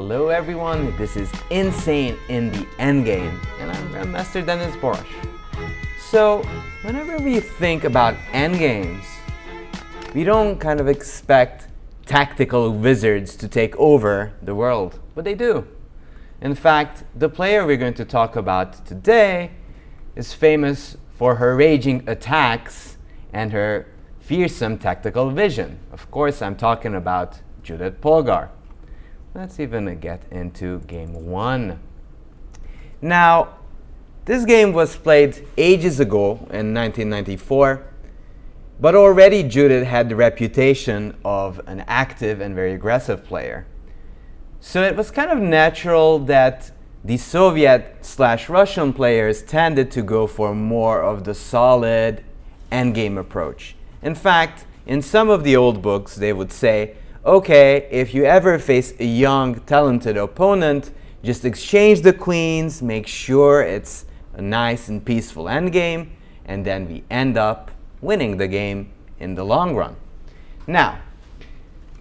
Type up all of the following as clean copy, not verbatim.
Hello everyone, this is Insane in the Endgame, and I'm Grandmaster Denes Boros. So, whenever we think about Endgames, we don't kind of expect tactical wizards to take over the world, but they do. In fact, the player we're going to talk about today is famous for her raging attacks and her fearsome tactical vision. Of course, I'm talking about Judit Polgar. Let's even get into game one. Now, this game was played ages ago in 1994, but already Judit had the reputation of an active and very aggressive player. So it was kind of natural that the Soviet/Russian players tended to go for more of the solid endgame approach. In fact, in some of the old books, they would say, okay, if you ever face a young, talented opponent, just exchange the queens, make sure it's a nice and peaceful endgame, and then we end up winning the game in the long run. Now,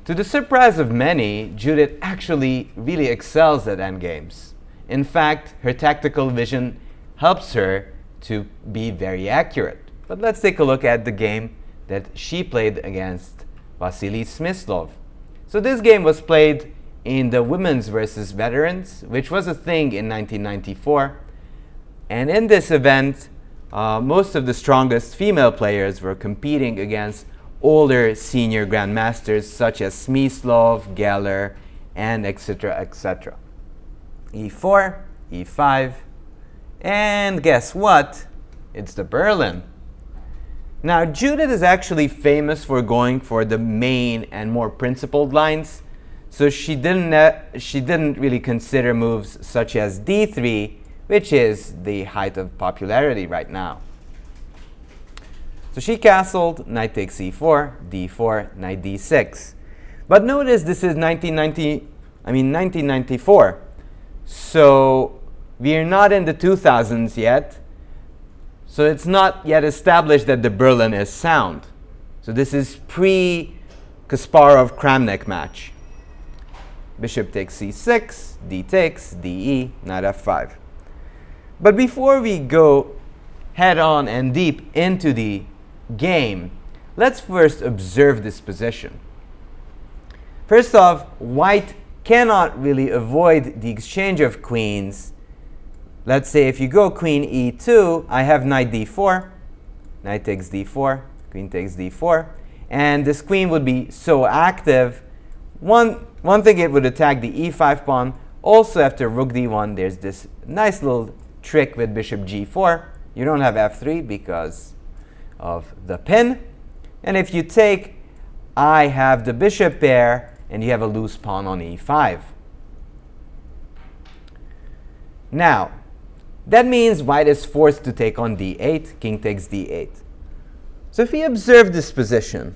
to the surprise of many, Judit actually really excels at endgames. In fact, her tactical vision helps her to be very accurate. But let's take a look at the game that she played against Vasily Smyslov. So this game was played in the Women's versus Veterans, which was a thing in 1994. And in this event, most of the strongest female players were competing against older senior grandmasters such as Smyslov, Geller, and etc. etc. E4, E5, and guess what? It's the Berlin. Now, Judit is actually famous for going for the main and more principled lines, so she didn't really consider moves such as D3, which is the height of popularity right now. So she castled, knight takes E4, D4, knight D6. But notice this is 1994, so we are not in the 2000s yet. So it's not yet established that the Berlin is sound. So this is pre-Kasparov-Kramnik match. Bishop takes C6, D takes, DE, knight F5. But before we go head on and deep into the game, let's first observe this position. First off, white cannot really avoid the exchange of queens. Let's say if you go queen e2, I have knight d4, knight takes d4, queen takes d4, and this queen would be so active. One thing, it would attack the e5 pawn. Also after rook d1, there's this nice little trick with bishop g4. You don't have f3 because of the pin. And if you take, I have the bishop pair, and you have a loose pawn on e5. Now, that means white is forced to take on d8, king takes d8. So if we observe this position,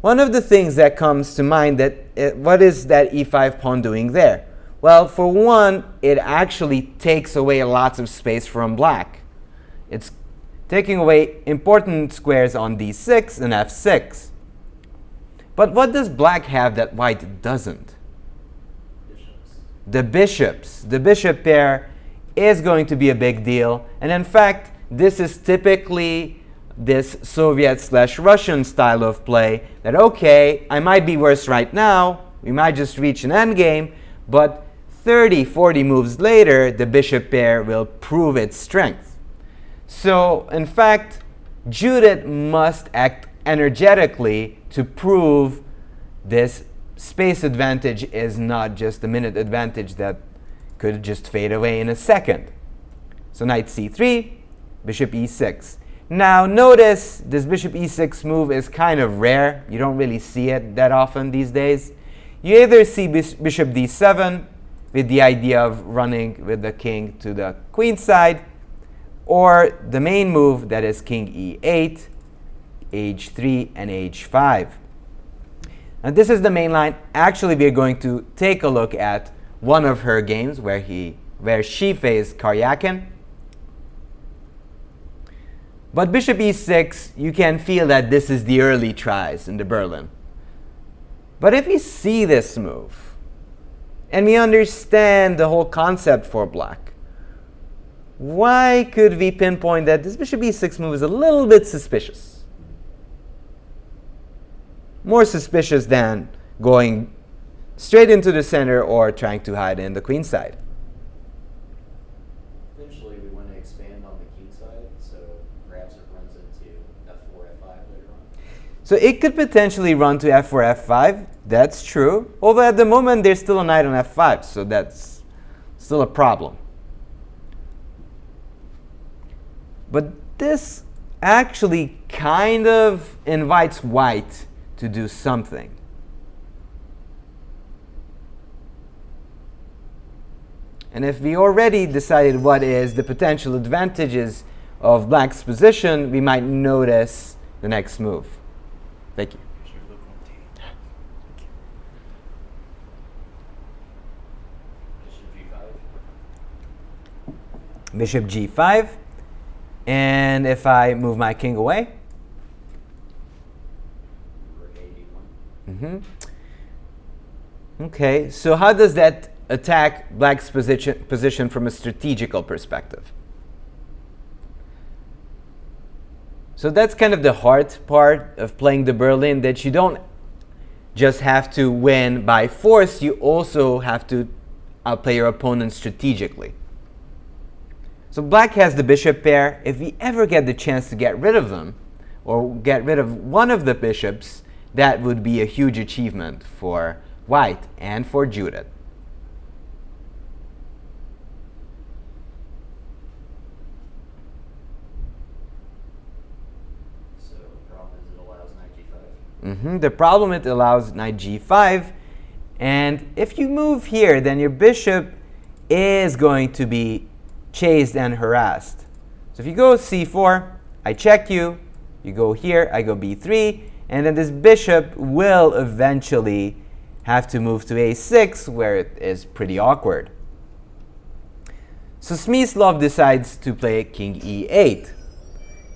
one of the things that comes to mind that what is that e5 pawn doing there? Well, for one, it actually takes away lots of space from black. It's taking away important squares on d6 and f6. But what does black have that white doesn't? The bishops. The bishop pair is going to be a big deal. And in fact, this is typically this Soviet/Russian style of play that, okay, I might be worse right now, we might just reach an endgame, but 30, 40 moves later, the bishop pair will prove its strength. So, in fact, Judit must act energetically to prove this space advantage is not just a minute advantage that could just fade away in a second. So knight c3, bishop e6. Now notice this bishop e6 move is kind of rare. You don't really see it that often these days. You either see bishop d7 with the idea of running with the king to the queen side, or the main move that is king e8, h3, and h5. And this is the main line. Actually, we are going to take a look at one of her games where she faced Karjakin. But bishop e6, you can feel that this is the early tries in the Berlin. But if we see this move, and we understand the whole concept for black, why could we pinpoint that this bishop e6 move is a little bit suspicious? More suspicious than going straight into the center or trying to hide in the queen side. Eventually, we want to expand on the king side, so perhaps it runs into f4, f5 later on. So it could potentially run to f4, f5. That's true. Although at the moment, there's still a knight on f5, so that's still a problem. But this actually kind of invites white to do something. And if we already decided what is the potential advantages of black's position, we might notice the next move. Thank you. Bishop g5. And if I move my king away, okay, so how does that attack black's position from a strategical perspective? So that's kind of the hard part of playing the Berlin, that you don't just have to win by force, you also have to outplay your opponent strategically. So black has the bishop pair. If we ever get the chance to get rid of them, or get rid of one of the bishops, that would be a huge achievement for white and for Judit. So the problem is it allows knight g5. The problem, it allows knight g5. And if you move here, then your bishop is going to be chased and harassed. So if you go c4, I check you. You go here, I go b3. And then this bishop will eventually have to move to a6, where it is pretty awkward. So Smyslov decides to play king e8.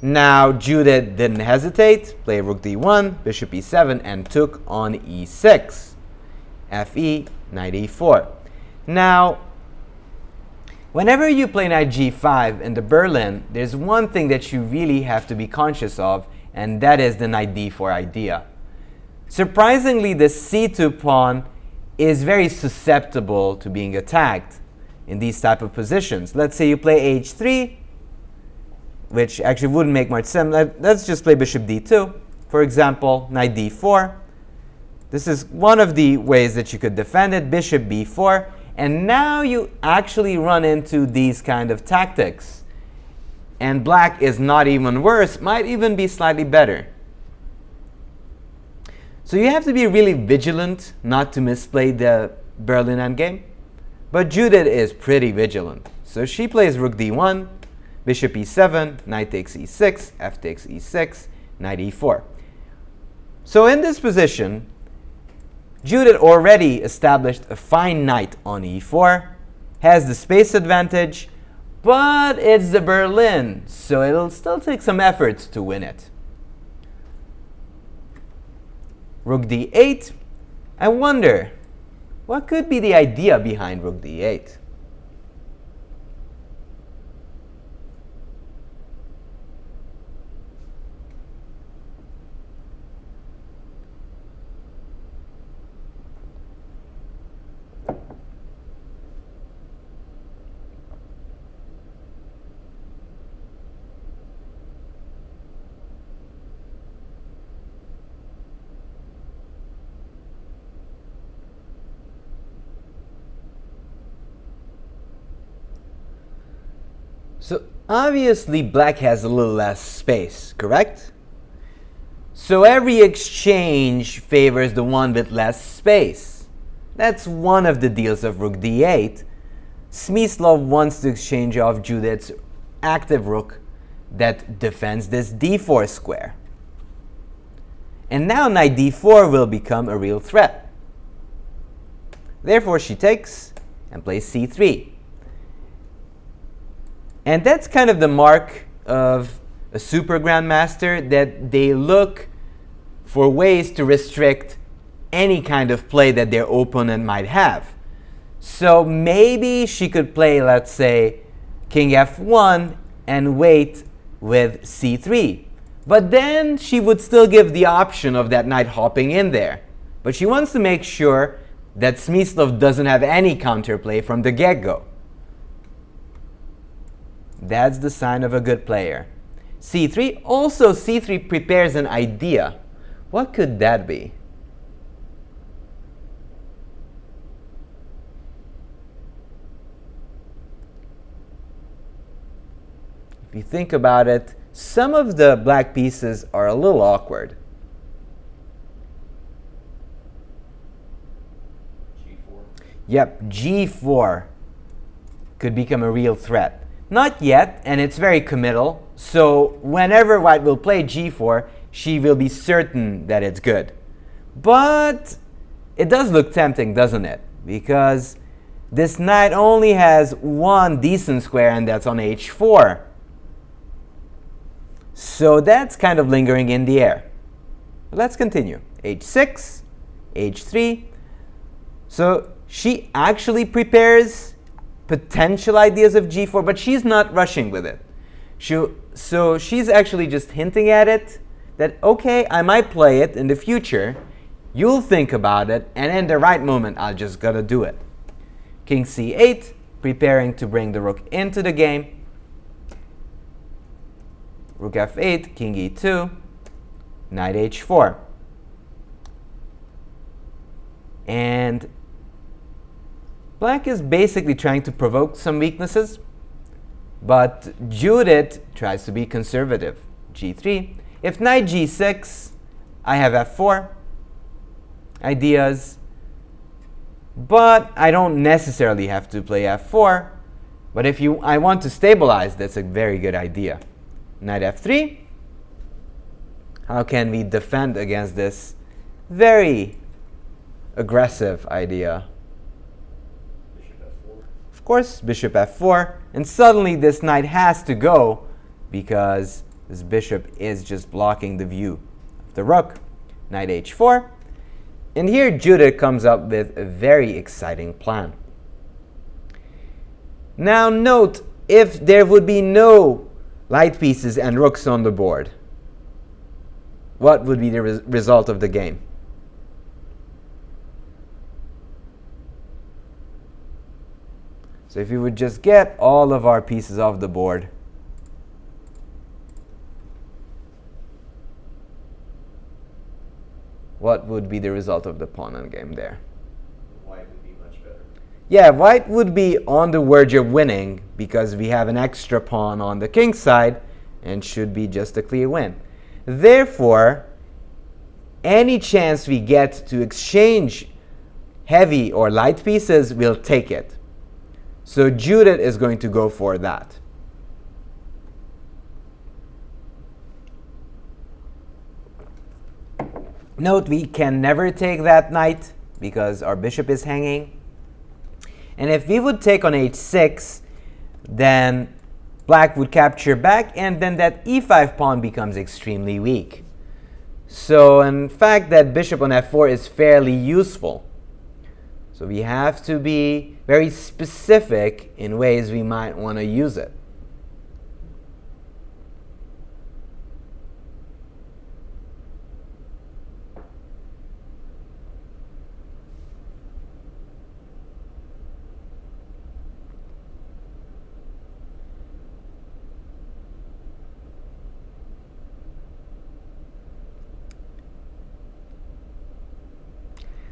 Now Judit didn't hesitate, play rook d1, bishop e7, and took on e6. Fe, knight e4. Now, whenever you play knight g5 in the Berlin, there's one thing that you really have to be conscious of, and that is the knight d4 idea. Surprisingly, the c2 pawn is very susceptible to being attacked in these type of positions. Let's say you play h3, which actually wouldn't make much sense. Let's just play bishop d2. For example, knight d4. This is one of the ways that you could defend it, bishop b4. And now you actually run into these kind of tactics. And black is not even worse, might even be slightly better. So you have to be really vigilant not to misplay the Berlin endgame. But Judit is pretty vigilant. So she plays rook d1, bishop e7, knight takes e6, f takes e6, knight e4. So in this position, Judit already established a fine knight on e4, has the space advantage, but it's the Berlin, so it'll still take some effort to win it. Rook d8. I wonder, what could be the idea behind rook d8? So obviously black has a little less space, correct? So every exchange favors the one with less space. That's one of the deals of rook d8. Smyslov wants to exchange off Judit's active rook that defends this d4 square. And now knight d4 will become a real threat. Therefore she takes and plays c3. And that's kind of the mark of a super grandmaster, that they look for ways to restrict any kind of play that their opponent might have. So maybe she could play, let's say, king f1 and wait with c3. But then she would still give the option of that knight hopping in there. But she wants to make sure that Smyslov doesn't have any counterplay from the get-go. That's the sign of a good player. c3. Also, c3 prepares an idea. What could that be? If you think about it, some of the black pieces are a little awkward. G4. Yep, g4 could become a real threat. Not yet, and it's very committal, so whenever white will play g4, she will be certain that it's good. But it does look tempting, doesn't it? Because this knight only has one decent square, and that's on h4. So that's kind of lingering in the air. But let's continue. h6, h3. So she actually prepares potential ideas of g4, but she's not rushing with it. So she's actually just hinting at it, that, okay, I might play it in the future. You'll think about it, and in the right moment, I'll just gotta do it. King c8, preparing to bring the rook into the game. Rook f8, king e2, knight h4. And black is basically trying to provoke some weaknesses, but Judit tries to be conservative. g3. If knight g6, I have f4 ideas, but I don't necessarily have to play f4. But if I want to stabilize, that's a very good idea. Knight f3. How can we defend against this very aggressive idea? Bishop f4. Of course, bishop f4. And suddenly this knight has to go because this bishop is just blocking the view of the rook. Knight h4. And here Judit comes up with a very exciting plan. Now note, if there would be no light pieces and rooks on the board, what would be the result of the game? So if we would just get all of our pieces off the board, what would be the result of the pawn endgame there? White would be much better. Yeah, white would be on the verge of winning because we have an extra pawn on the king side and should be just a clear win. Therefore, any chance we get to exchange heavy or light pieces, we'll take it. So Judit is going to go for that. Note, we can never take that knight because our bishop is hanging. And if we would take on h6, then black would capture back, and then that e5 pawn becomes extremely weak. So in fact, that bishop on f4 is fairly useful. So we have to be very specific in ways we might want to use it.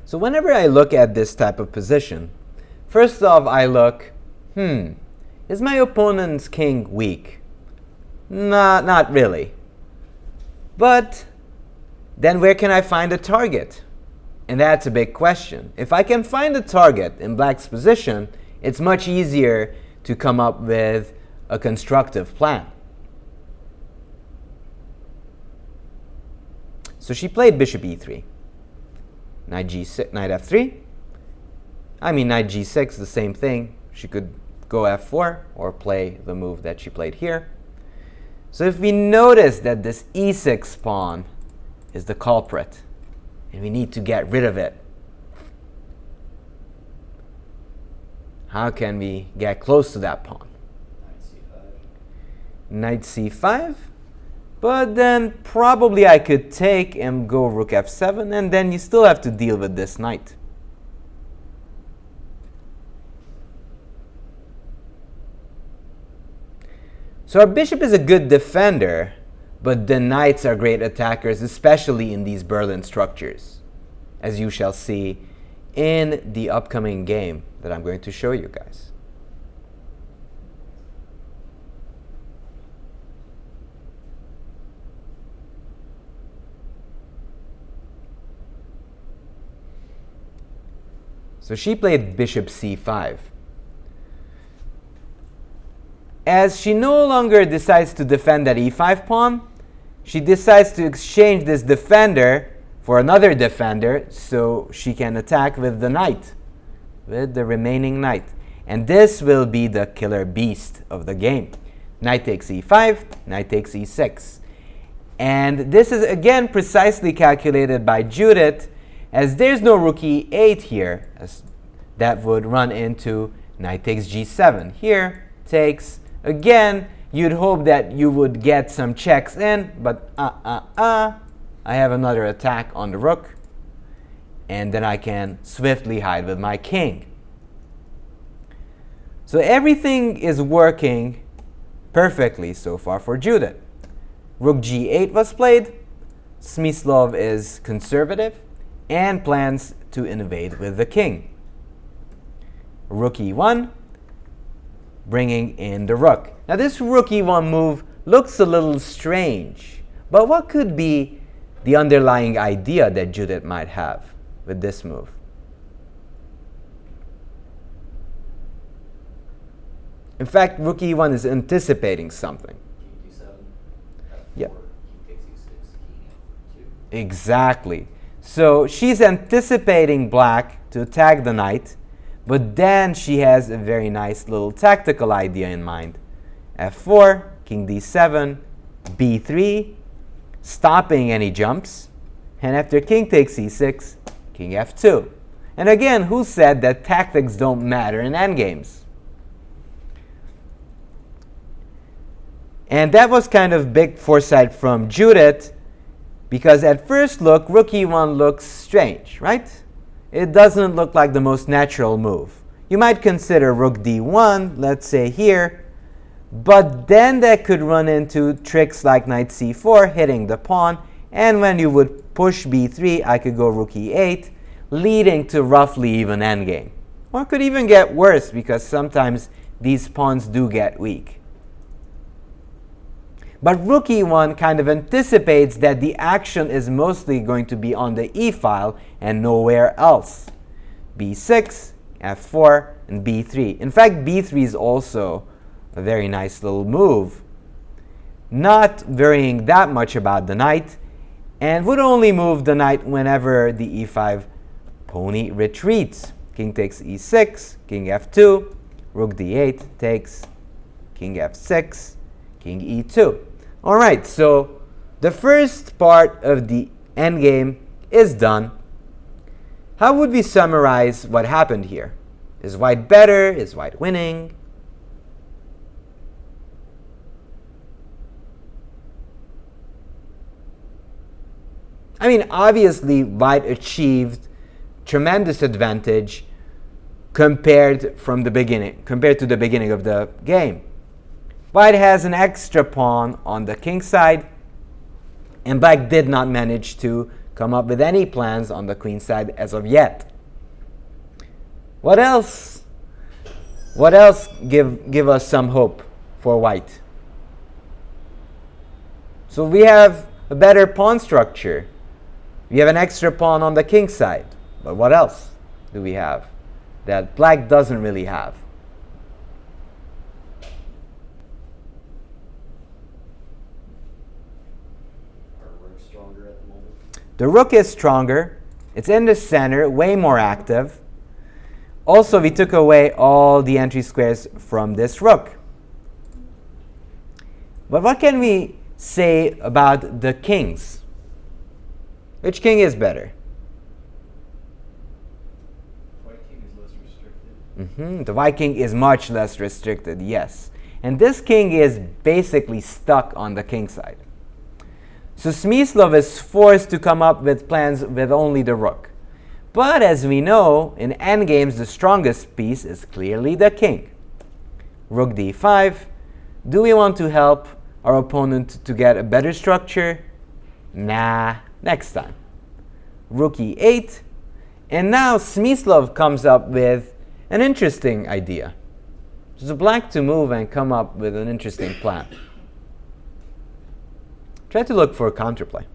So whenever I look at this type of position, first off I look, is my opponent's king weak? Not really. But then where can I find a target? And that's a big question. If I can find a target in black's position, it's much easier to come up with a constructive plan. So she played bishop e3. Knight g6, knight f3. I mean, knight g6, the same thing. She could go f4 or play the move that she played here. So if we notice that this e6 pawn is the culprit, and we need to get rid of it, How can we get close to that pawn? Knight c5. Knight c5. But then probably I could take and go rook f7, and then you still have to deal with this knight. So our bishop is a good defender, but the knights are great attackers, especially in these Berlin structures, as you shall see in the upcoming game that I'm going to show you guys. So she played bishop c5. As she no longer decides to defend that e5 pawn, she decides to exchange this defender for another defender so she can attack with the knight, with the remaining knight. And this will be the killer beast of the game. Knight takes e5, knight takes e6. And this is again precisely calculated by Judit, as there's no rook e8 here, as that would run into knight takes g7. Here takes, again, you'd hope that you would get some checks in, but I have another attack on the rook, and then I can swiftly hide with my king. So everything is working perfectly so far for Judit. Rook g8 was played. Smyslov is conservative and plans to invade with the king. Rook e1, bringing in the rook. Now this rook e1 move looks a little strange, but what could be the underlying idea that Judit might have with this move? In fact, rook e1 is anticipating something. King d7. Yeah. King takes e6. King f2. Exactly. So she's anticipating black to attack the knight, but then she has a very nice little tactical idea in mind. f4, king d7, b3, stopping any jumps, and after king takes e6, king f2. And again, who said that tactics don't matter in endgames? And that was kind of big foresight from Judit, because at first look, rook e1 looks strange, right? It doesn't look like the most natural move. You might consider rook d1, let's say here, but then that could run into tricks like knight c4, hitting the pawn, and when you would push b3, I could go rook e8, leading to roughly even endgame. Or it could even get worse, because sometimes these pawns do get weak. But rook e1 kind of anticipates that the action is mostly going to be on the e-file and nowhere else. b6, f4, and b3. In fact, b3 is also a very nice little move, not worrying that much about the knight, and would only move the knight whenever the e5 pony retreats. King takes e6, king f2, rook d8 takes, king f6, king e2. All right, so the first part of the endgame is done. How would we summarize what happened here? Is white better? Is white winning? I mean, obviously, white achieved tremendous advantage compared to the beginning of the game. White has an extra pawn on the king side, and black did not manage to come up with any plans on the queen side as of yet. What else? What else give us some hope for white? So we have a better pawn structure. We have an extra pawn on the king side. But what else do we have that black doesn't really have? The rook is stronger. It's in the center, way more active. Also, we took away all the entry squares from this rook. But what can we say about the kings? Which king is better? White king is less restricted. The white king is much less restricted, yes. And this king is basically stuck on the king side. So Smyslov is forced to come up with plans with only the rook. But as we know, in endgames, the strongest piece is clearly the king. Rook d5. Do we want to help our opponent to get a better structure? Nah, next time. Rook e8. And now Smyslov comes up with an interesting idea. Just black to move and come up with an interesting plan. Try to look for a counterplay.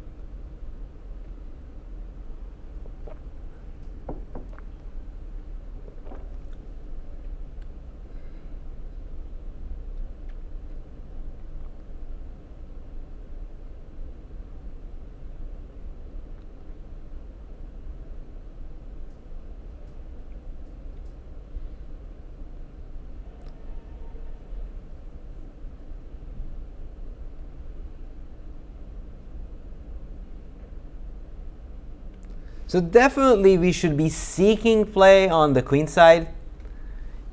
So definitely we should be seeking play on the queen side.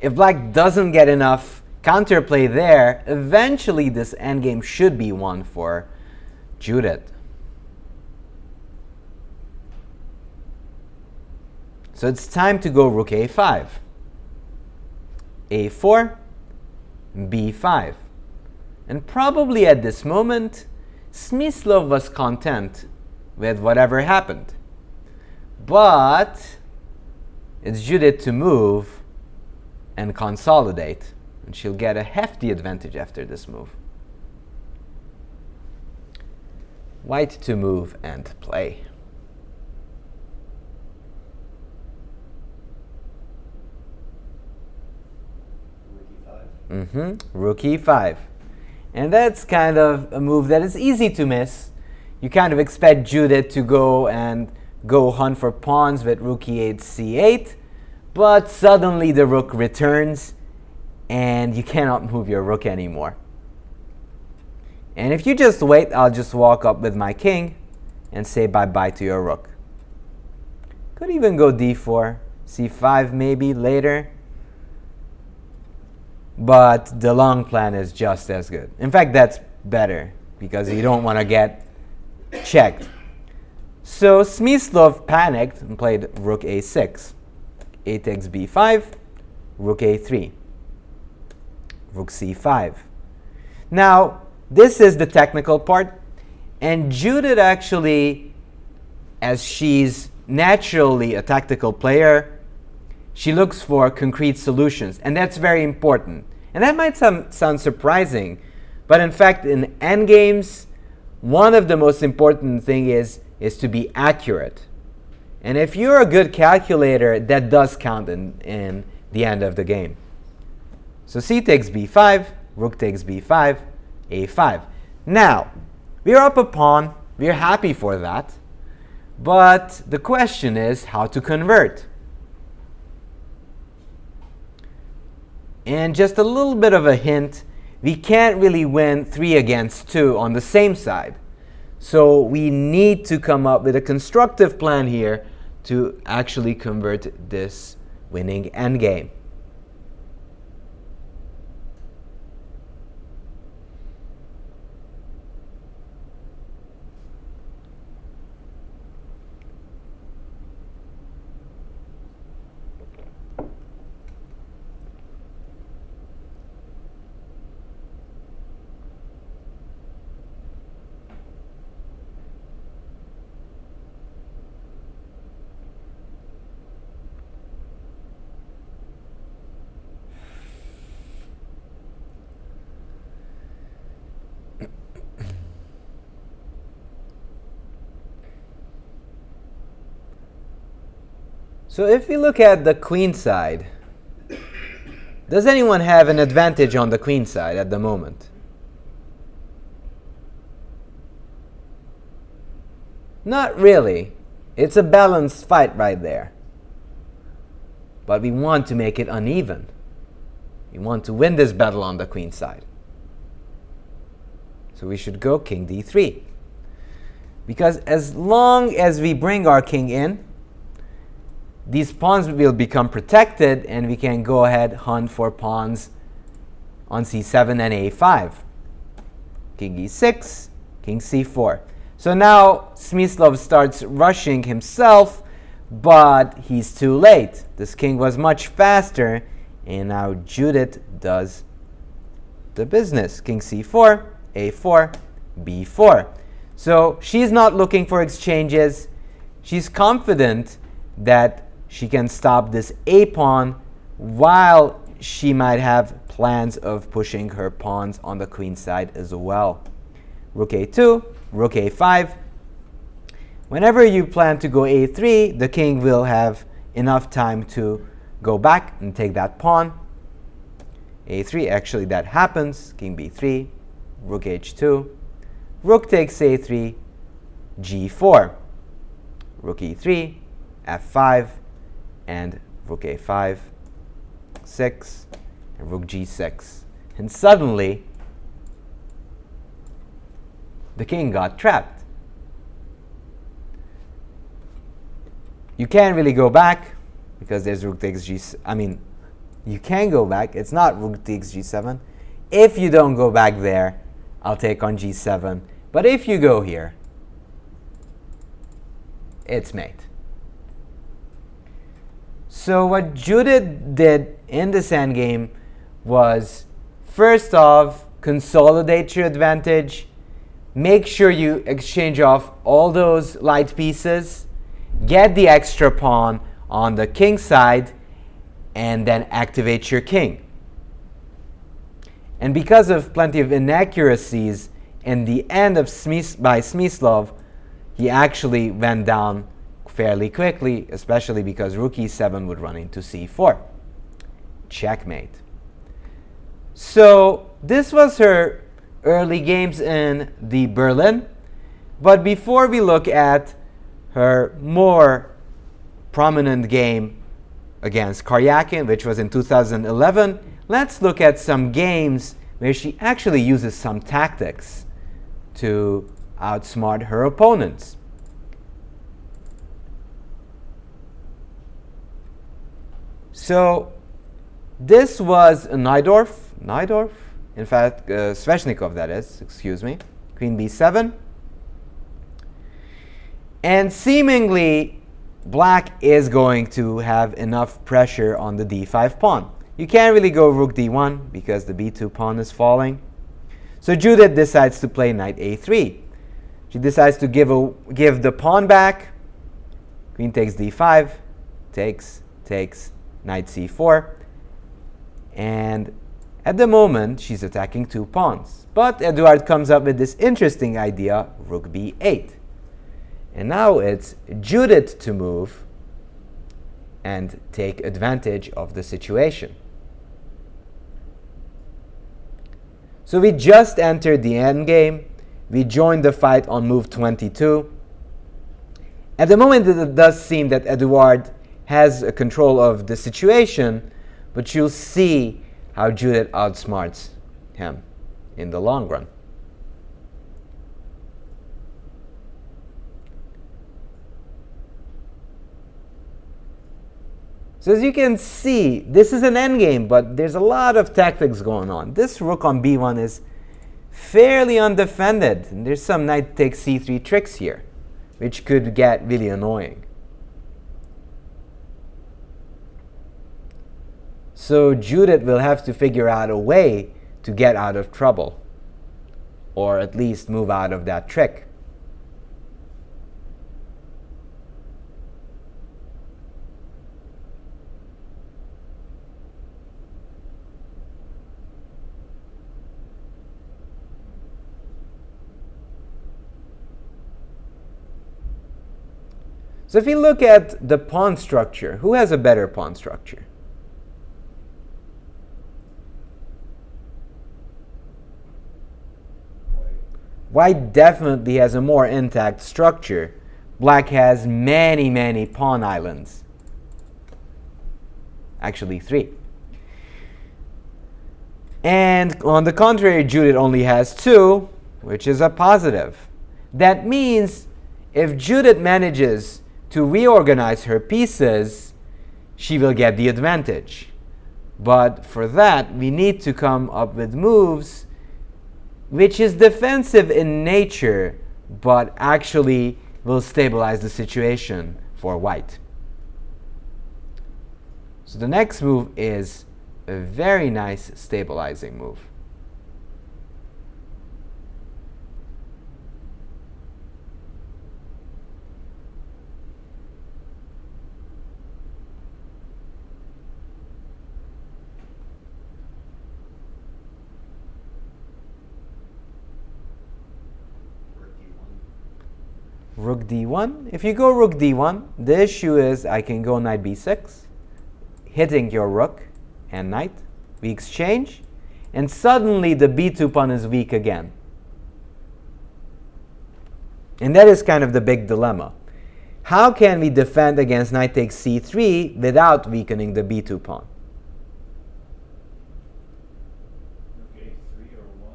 If black doesn't get enough counterplay there, eventually this endgame should be won for Judit. So it's time to go rook a5, a4, b5. And probably at this moment, Smyslov was content with whatever happened. But it's Judit to move and consolidate, and she'll get a hefty advantage after this move. White to move and play. Rook e5. And that's kind of a move that is easy to miss. You kind of expect Judit to go hunt for pawns with rook e8, c8, but suddenly the rook returns and you cannot move your rook anymore. And if you just wait, I'll just walk up with my king and say bye-bye to your rook. Could even go d4, c5 maybe later, but the long plan is just as good. In fact, that's better because you don't want to get checked. So Smyslov panicked and played rook a6, a takes b5, rook a3, rook c5. Now, this is the technical part, and Judit actually, as she's naturally a tactical player, she looks for concrete solutions, and that's very important. And that might sound surprising, but in fact, in endgames, one of the most important things is to be accurate. And if you're a good calculator, that does count in the end of the game. So c takes b5, rook takes b5, a5. Now, we're up a pawn. We're happy for that. But the question is how to convert. And just a little bit of a hint, we can't really win 3 against 2 on the same side. So we need to come up with a constructive plan here to actually convert this winning endgame. So if we look at the queen side, does anyone have an advantage on the queen side at the moment? Not really. It's a balanced fight right there. But we want to make it uneven. We want to win this battle on the queen side. So we should go king d3. Because as long as we bring our king in, these pawns will become protected, and we can go ahead hunt for pawns on c7 and a5. King e6, king c4. So now Smyslov starts rushing himself, but he's too late. This king was much faster, and now Judit does the business. King c4, a4, b4. So she's not looking for exchanges. She's confident that she can stop this a pawn, while she might have plans of pushing her pawns on the queen side as well. Rook a2, rook a5. Whenever you plan to go a3, the king will have enough time to go back and take that pawn. a3, actually that happens. King b3, rook h2, rook takes a3, g4, rook e3, f5, and rook a5, 6, and rook g6. And suddenly, the king got trapped. You can't really go back because there's rook takes g7. You can go back. It's not rook takes g7. If you don't go back there, I'll take on g7. But if you go here, it's mate. So what Judit did in this endgame was, first off, consolidate your advantage. Make sure you exchange off all those light pieces, get the extra pawn on the king side, and then activate your king. And because of plenty of inaccuracies in the end of by Smyslov, he actually went down fairly quickly, especially because rook e7 would run into c4. Checkmate. So this was her early games in the Berlin. But before we look at her more prominent game against Karjakin, which was in 2011, let's look at some games where she actually uses some tactics to outsmart her opponents. So this was Najdorf, in fact, Sveshnikov, that is, excuse me, queen b7. And seemingly, black is going to have enough pressure on the d5 pawn. You can't really go rook d1 because the b2 pawn is falling. So Judit decides to play knight a3. She decides to give the pawn back. Queen takes d5, takes, knight c4. And at the moment, she's attacking two pawns. But Edouard comes up with this interesting idea, rook b8. And now it's Judit to move and take advantage of the situation. So we just entered the endgame. We joined the fight on move 22. At the moment, it does seem that Edouard has a control of the situation, but you'll see how Judit outsmarts him in the long run. So as you can see, this is an endgame, but there's a lot of tactics going on. This rook on b1 is fairly undefended, and there's some knight takes c3 tricks here, which could get really annoying. So Judit will have to figure out a way to get out of trouble, or at least move out of that trick. So if you look at the pawn structure, who has a better pawn structure? White definitely has a more intact structure. Black has many pawn islands. Actually, 3. And on the contrary, Judit only has 2, which is a positive. That means if Judit manages to reorganize her pieces, she will get the advantage. But for that, we need to come up with moves which is defensive in nature, but actually will stabilize the situation for white. So the next move is a very nice stabilizing move. Rook d1. If you go rook d1, the issue is I can go knight b6, hitting your rook and knight. We exchange, and suddenly the b2 pawn is weak again. And that is kind of the big dilemma. How can we defend against knight takes c3 without weakening the b2 pawn? Okay, 3 or 1.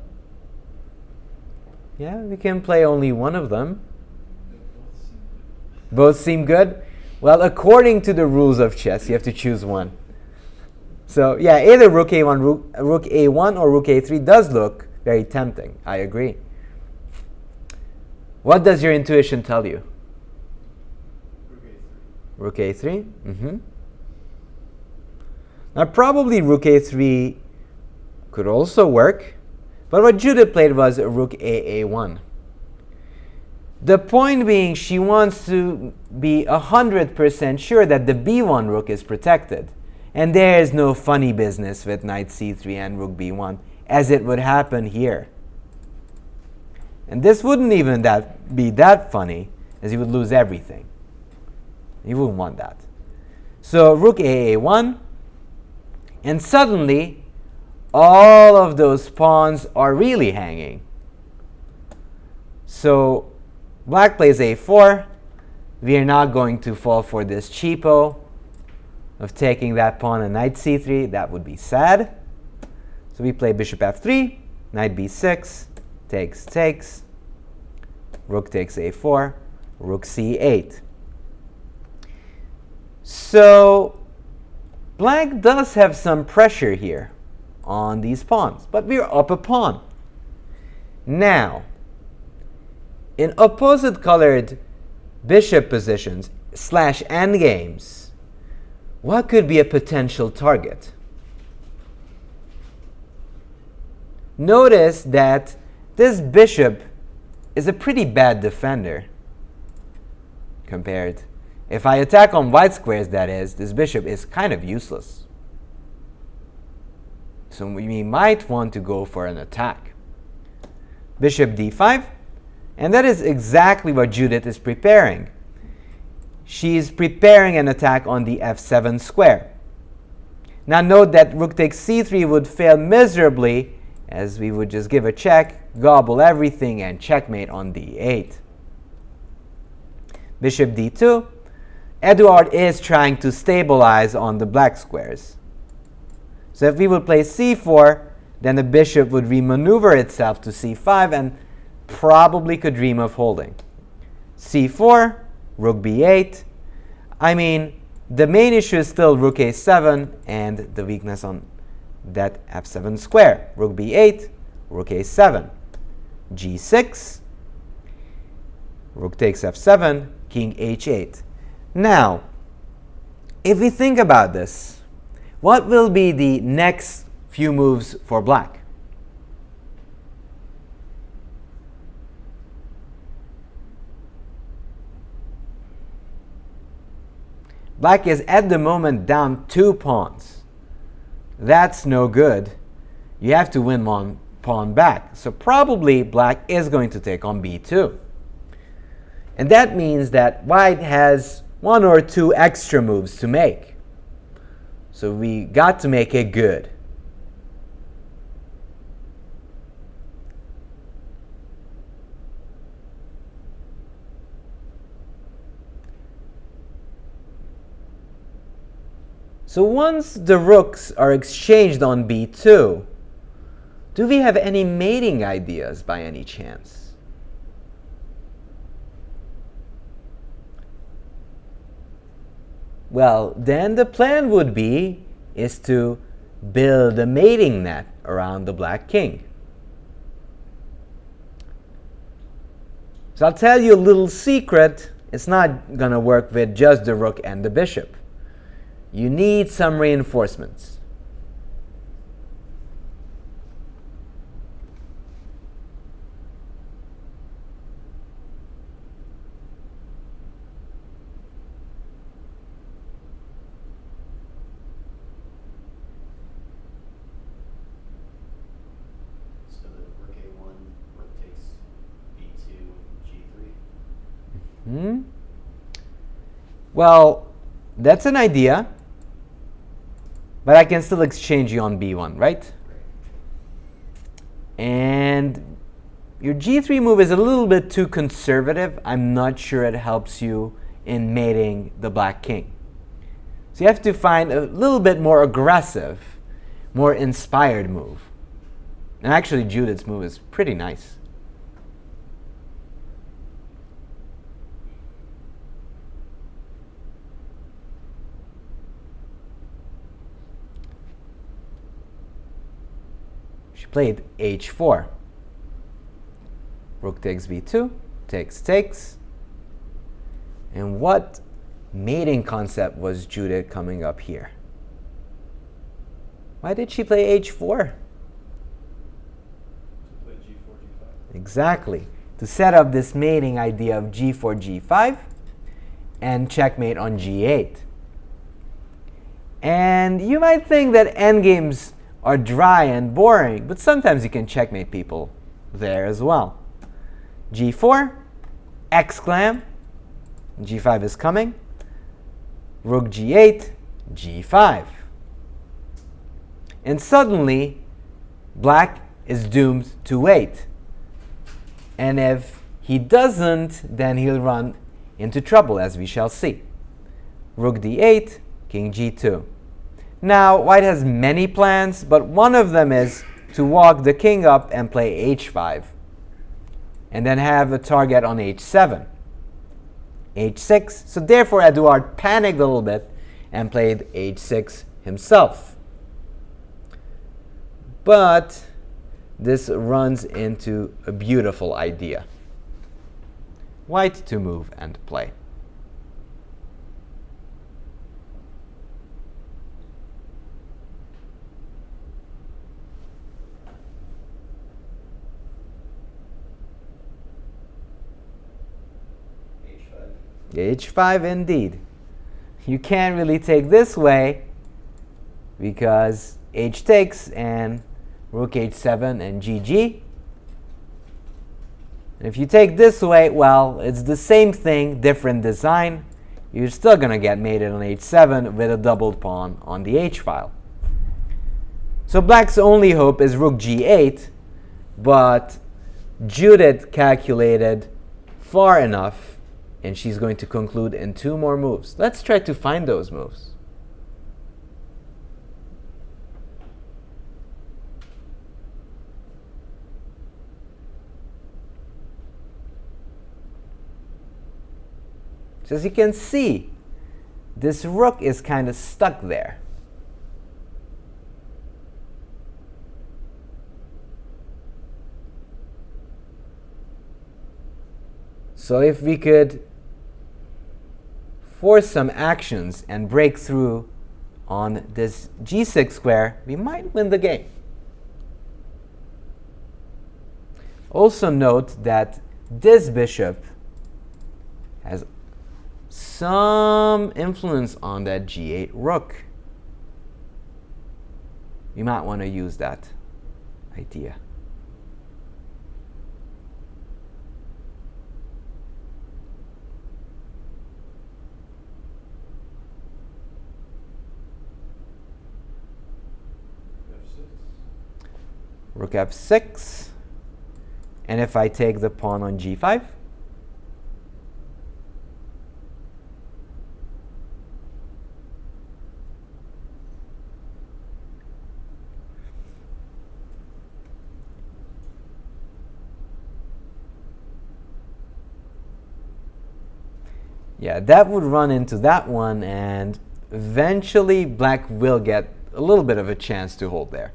Yeah, we can play only one of them. They both seem good. Both seem good? Well, according to the rules of chess, you have to choose one. So yeah, either rook a1, rook a1 or rook a3 does look very tempting. I agree. What does your intuition tell you? Rook a3. Rook a3? Mm-hmm. Now probably rook a3 could also work, but what Judit played was a rook a1. The point being, she wants to be 100% sure that the b1 rook is protected. And there is no funny business with knight c3 and rook b1, as it would happen here. And this wouldn't even be that funny, as you would lose everything. You wouldn't want that. So rook a1, and suddenly all of those pawns are really hanging. So black plays a4. We are not going to fall for this cheapo of taking that pawn and knight c3. That would be sad. So we play bishop f3, knight b6, takes, rook takes a4, rook c8. So black does have some pressure here on these pawns, but we're up a pawn. Now, in opposite colored bishop positions / endgames, what could be a potential target? Notice that this bishop is a pretty bad defender compared. If I attack on white squares, that is, this bishop is kind of useless. So we might want to go for an attack. Bishop d5, and that is exactly what Judit is preparing. She's preparing an attack on the f7 square. Now note that rook takes c3 would fail miserably, as we would just give a check, gobble everything, and checkmate on d8. Bishop d2. Edouard is trying to stabilize on the black squares. So if we would play c4, then the bishop would remaneuver itself to c5 and probably could dream of holding. c4, rook b8. I mean, the main issue is still rook a7 and the weakness on that f7 square. Rook b8, rook a7, g6, rook takes f7, king h8. Now, if we think about this, what will be the next few moves for black? Black is at the moment down 2 pawns. That's no good. You have to win one pawn back. So probably black is going to take on b2. And that means that white has 1 or 2 extra moves to make. So we got to make it good. So once the rooks are exchanged on b2, do we have any mating ideas by any chance? Well, then the plan would be is to build a mating net around the black king. So I'll tell you a little secret. It's not going to work with just the rook and the bishop. You need some reinforcements. So the rook a1, rook takes b2, g3. Well, that's an idea, but I can still exchange you on b1, right? And your g3 move is a little bit too conservative. I'm not sure it helps you in mating the black king. So you have to find a little bit more aggressive, more inspired move. And actually, Judith's move is pretty nice. She played h4. Rook takes b2, takes. And what mating concept was Judith coming up here? Why did she play h4? To play g4, g5. Exactly. To set up this mating idea of g4, g5 and checkmate on g8. And you might think that endgames are dry and boring, but sometimes you can checkmate people there as well. g4, exclam, g5 is coming, rook g8, g5. And suddenly, black is doomed to wait. And if he doesn't, then he'll run into trouble, as we shall see. Rook d8, king g2. Now, white has many plans, but one of them is to walk the king up and play h5, and then have a target on h7. h6, so therefore Edouard panicked a little bit and played h6 himself. But this runs into a beautiful idea. White to move and play. h5 indeed. You can't really take this way because h takes and rook h7 and gg. And if you take this way, well, it's the same thing, different design. You're still going to get mated on h7 with a doubled pawn on the h file. So black's only hope is rook g8, but Judith calculated far enough, and she's going to conclude in 2 more moves. Let's try to find those moves. So as you can see, this rook is kind of stuck there. So if we could force some actions and break through on this g6 square, we might win the game. Also note that this bishop has some influence on that g8 rook. You might want to use that idea. Rook f6, and if I take the pawn on g5, Yeah, that would run into that one, and eventually black will get a little bit of a chance to hold there.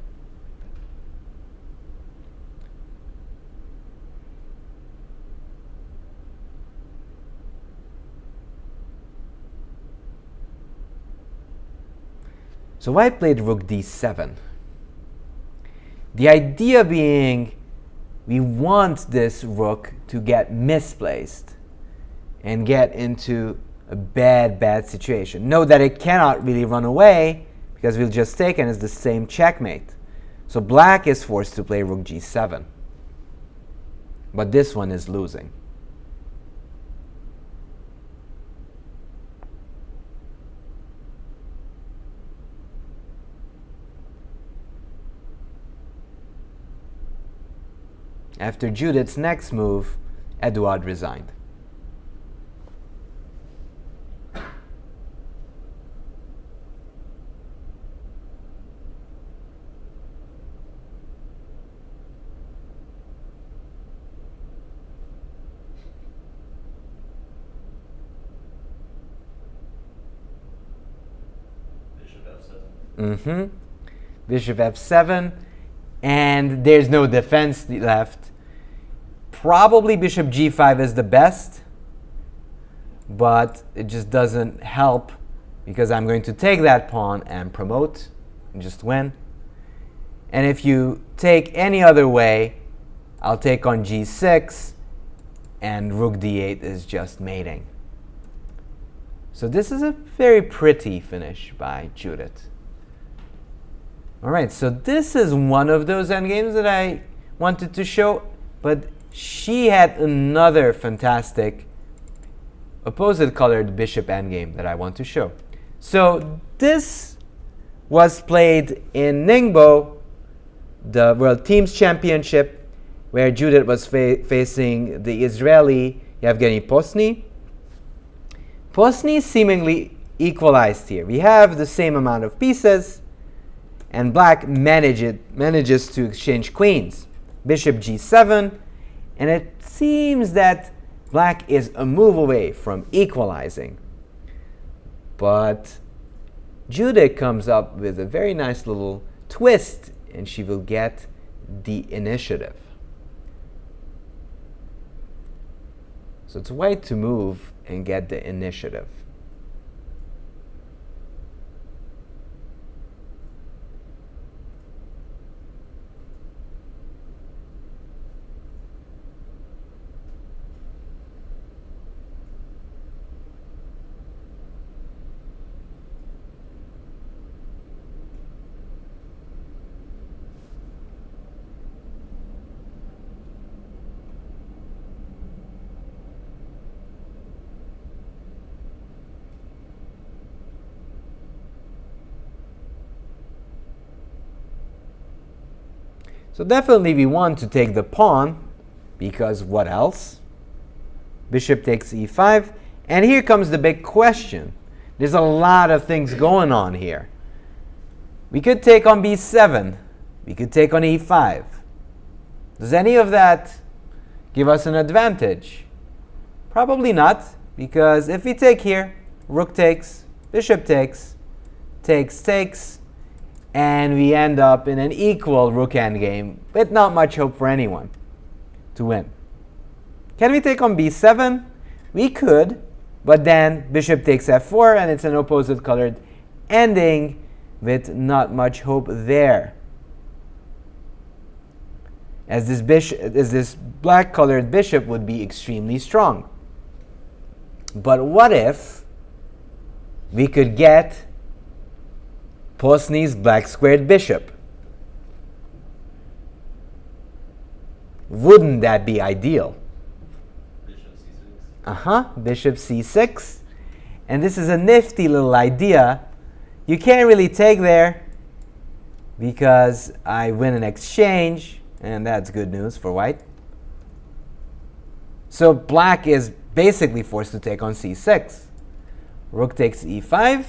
So white played rook d7. The idea being we want this rook to get misplaced and get into a bad situation. Note that it cannot really run away because we'll just take and it's the same checkmate. So black is forced to play rook g7. But this one is losing. After Judith's next move, Edouard resigned. Bishop f7. Bishop f7, and there's no defense left. Probably bishop g5 is the best, but it just doesn't help because I'm going to take that pawn and promote and just win. And if you take any other way, I'll take on g6, and rook d8 is just mating. So this is a very pretty finish by Judith. All right, so this is one of those endgames that I wanted to show, but she had another fantastic opposite colored bishop endgame that I want to show. So this was played in Ningbo, the World Teams Championship, where Judith was facing the Israeli Evgeny Postny. Postny seemingly equalized here. We have the same amount of pieces, and black manages to exchange queens. Bishop g7, and it seems that black is a move away from equalizing. But Judith comes up with a very nice little twist, and she will get the initiative. So it's white to move and get the initiative. So definitely we want to take the pawn, because what else? Bishop takes e5, and here comes the big question. There's a lot of things going on here. We could take on b7. We could take on e5. Does any of that give us an advantage? Probably not, because if we take here, rook takes, bishop takes, takes, and we end up in an equal rook endgame with not much hope for anyone to win. Can we take on b7? We could, but then bishop takes f4, and it's an opposite colored ending with not much hope there. As this black colored bishop would be extremely strong. But what if we could get Postny's black squared bishop? Wouldn't that be ideal? Bishop c6. Bishop c6. And this is a nifty little idea. You can't really take there because I win an exchange, and that's good news for white. So black is basically forced to take on c6. Rook takes e5,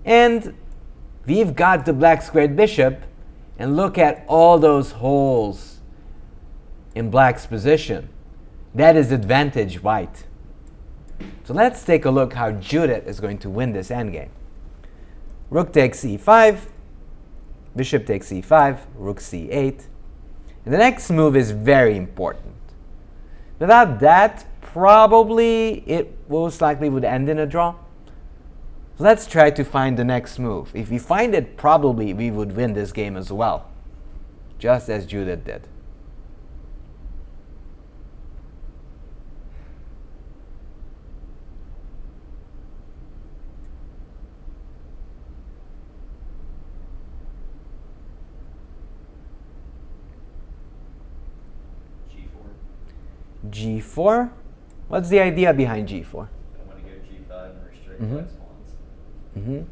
and we've got the black squared bishop, and look at all those holes in black's position. That is advantage white. So let's take a look how Judit is going to win this endgame. Rook takes e5, bishop takes e5, rook c8. And the next move is very important. Without that, probably it most likely would end in a draw. So let's try to find the next move. If we find it, probably we would win this game as well, just as Judit did. G4. What's the idea behind G4? I want to go G5 and restrict black pawns.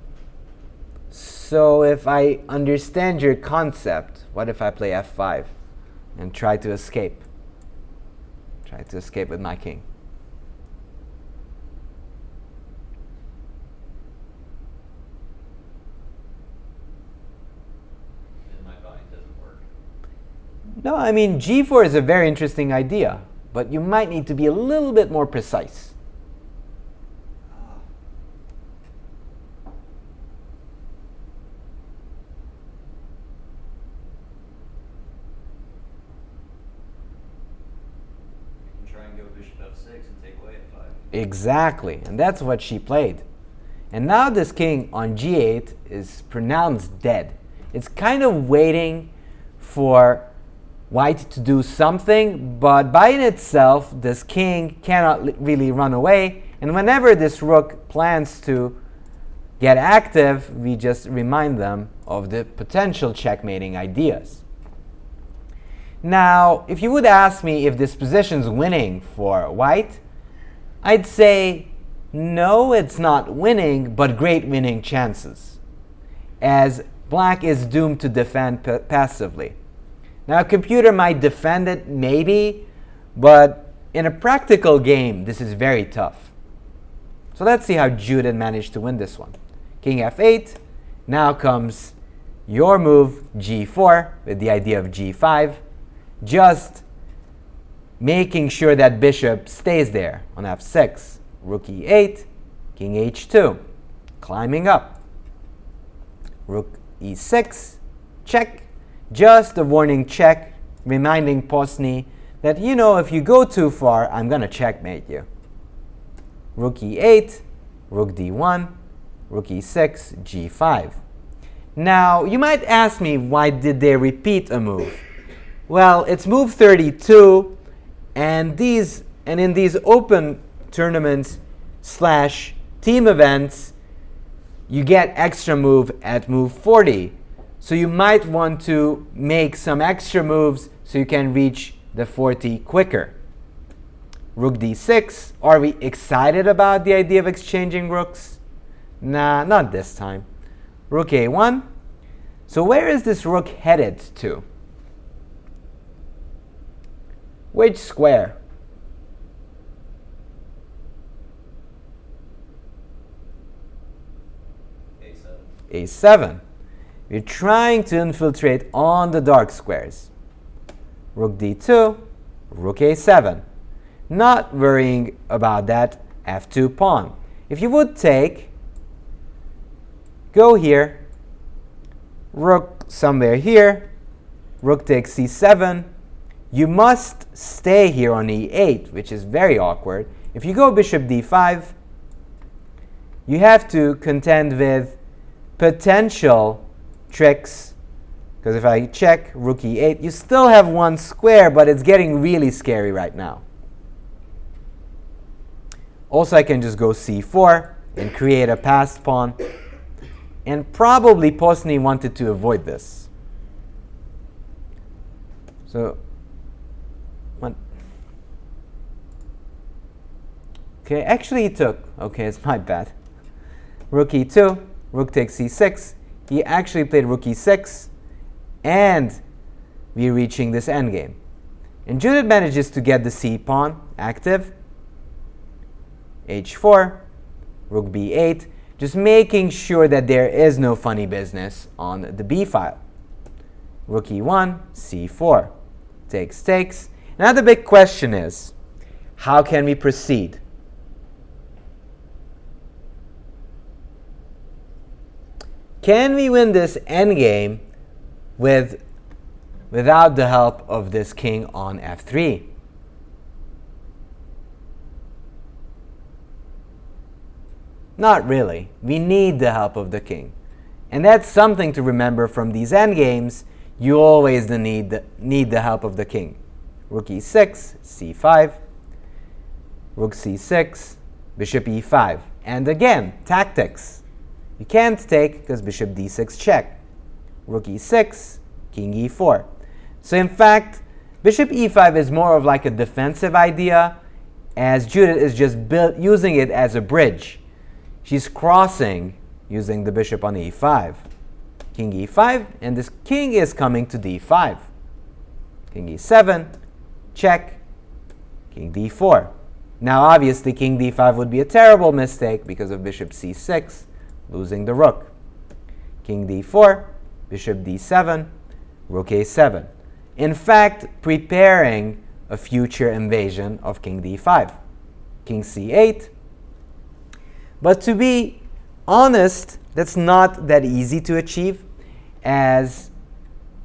So if I understand your concept, what if I play F5 and try to escape? Try to escape with my king. And my bind doesn't work. No, I mean, G4 is a very interesting idea, but you might need to be a little bit more precise. I can try and go bishop f6 and take away f5. Exactly, and that's what she played. And now this king on G8 is pronounced dead. It's kind of waiting for White to do something, but by in itself, this king cannot really run away. And whenever this rook plans to get active, we just remind them of the potential checkmating ideas. Now, if you would ask me if this position's winning for White, I'd say no, it's not winning, but great winning chances, as Black is doomed to defend passively. Now, a computer might defend it, maybe, but in a practical game, this is very tough. So let's see how Judit managed to win this one. King f8. Now comes your move, g4, with the idea of g5. Just making sure that bishop stays there on f6. Rook e8, king h2, climbing up. Rook e6, check. Just a warning check, reminding Postny that, you know, if you go too far, I'm going to checkmate you. Rook e8, rook d1, rook e6, g5. Now, you might ask me, why did they repeat a move? Well, it's move 32, and in these open tournaments / team events, you get extra move at move 40. So you might want to make some extra moves so you can reach the 40 quicker. Rook d6. Are we excited about the idea of exchanging rooks? Nah, not this time. Rook a1. So where is this rook headed to? Which square? A7. A7. We're trying to infiltrate on the dark squares. Rook d2, rook a7. Not worrying about that f2 pawn. If you would take, go here, rook somewhere here, rook takes c7. You must stay here on e8, which is very awkward. If you go bishop d5, you have to contend with potential tricks, because if I check rook e8, you still have one square, but it's getting really scary right now. Also, I can just go c4 and create a passed pawn, and probably Postny wanted to avoid this. So, okay, actually he took. Okay, it's my bad. Rook e2, rook takes c6. He actually played rook e6, and we're reaching this endgame. And Judit manages to get the c pawn active. h4, rook b8, just making sure that there is no funny business on the b file. Rook e1, c4, takes. Now the big question is, how can we proceed? can we win this endgame without the help of this king on f3? Not really. We need the help of the king. And that's something to remember from these endgames. You always need the help of the king. Rook e6, c5, rook c6, bishop e5. And again, tactics. You can't take because bishop d6 check. Rook e6, king e4. So in fact, bishop e5 is more of like a defensive idea, as Judit is just using it as a bridge. She's crossing using the bishop on e5. King e5, and this king is coming to d5. King e7, check, king d4. Now obviously king d5 would be a terrible mistake because of bishop c6, losing the rook. King d4, bishop d7, rook a7. In fact, preparing a future invasion of king d5. King c8. But to be honest, that's not that easy to achieve, as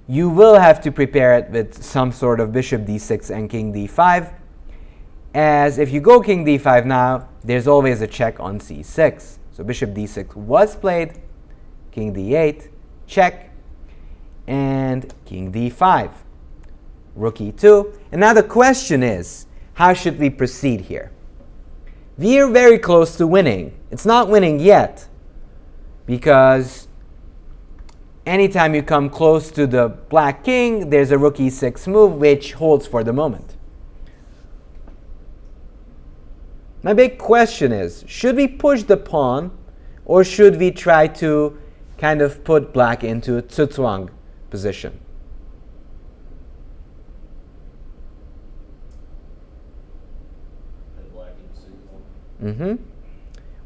you will have to prepare it with some sort of bishop d6 and king d5, as if you go king d5 now, there's always a check on c6. So bishop d6 was played, king d8, check, and king d5, rook e2. And now the question is, how should we proceed here? We are very close to winning. It's not winning yet, because anytime you come close to the black king, there's a rook e6 move which holds for the moment. My big question is, should we push the pawn, or should we try to kind of put black into a tsutswang position?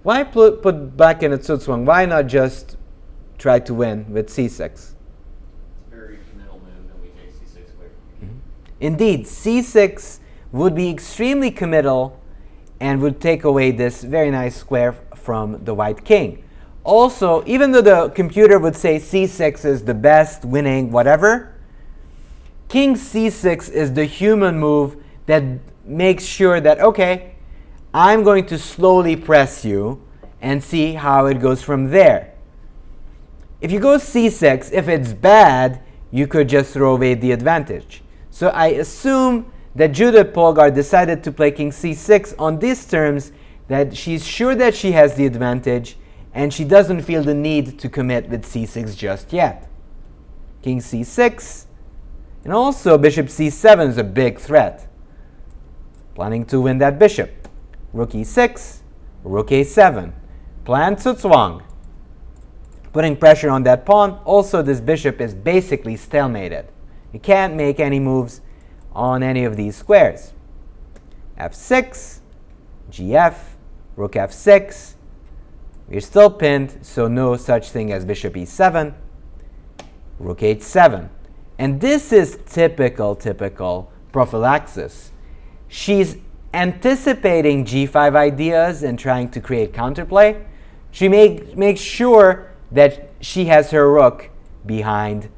Why put black in a tsutswang? Why not just try to win with c6? It's a very committal move, and we take c6 away from the king. Indeed, c6 would be extremely committal and would take away this very nice square from the white king. Also, even though the computer would say c6 is the best, winning, whatever, king c6 is the human move that makes sure that, okay, I'm going to slowly press you and see how it goes from there. If you go c6, if it's bad, you could just throw away the advantage. So I assume that Judit Polgar decided to play king c6 on these terms, that she's sure that she has the advantage and she doesn't feel the need to commit with c6 just yet. King c6, and also bishop c7 is a big threat. Planning to win that bishop. Rook e6, rook a7. Plan tsutswang. Putting pressure on that pawn. Also, this bishop is basically stalemated. You can't make any moves on any of these squares. f6, gf, rook f6. We're still pinned, so no such thing as bishop e7. Rook h7. And this is typical prophylaxis. She's anticipating g5 ideas and trying to create counterplay. She makes sure that she has her rook behind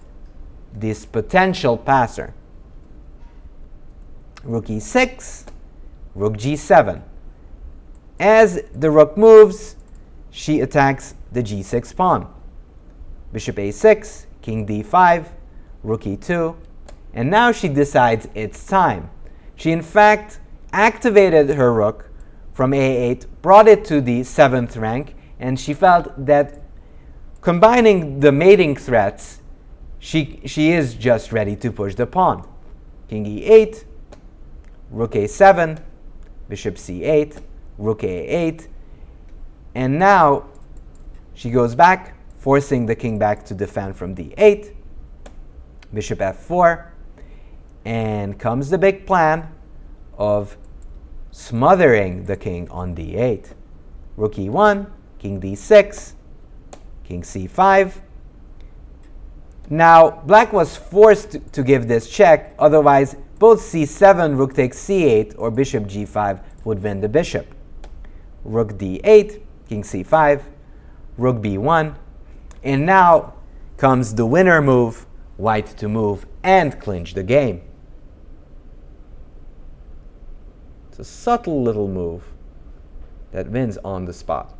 this potential passer. Rook e6, rook g7. As the rook moves, she attacks the g6 pawn. Bishop a6, king d5, rook e2, and now she decides it's time. She in fact activated her rook from a8, brought it to the 7th rank, and she felt that combining the mating threats, she is just ready to push the pawn. King e8, rook a7, bishop c8, rook a8, and now she goes back, forcing the king back to defend from d8, bishop f4, and comes the big plan of smothering the king on d8. Rook e1, king d6, king c5. Now, black was forced to give this check, otherwise both c7, rook takes c8, or bishop g5 would win the bishop. Rook d8, king c5, rook b1, And now comes the winner move, white to move and clinch the game. It's a subtle little move that wins on the spot.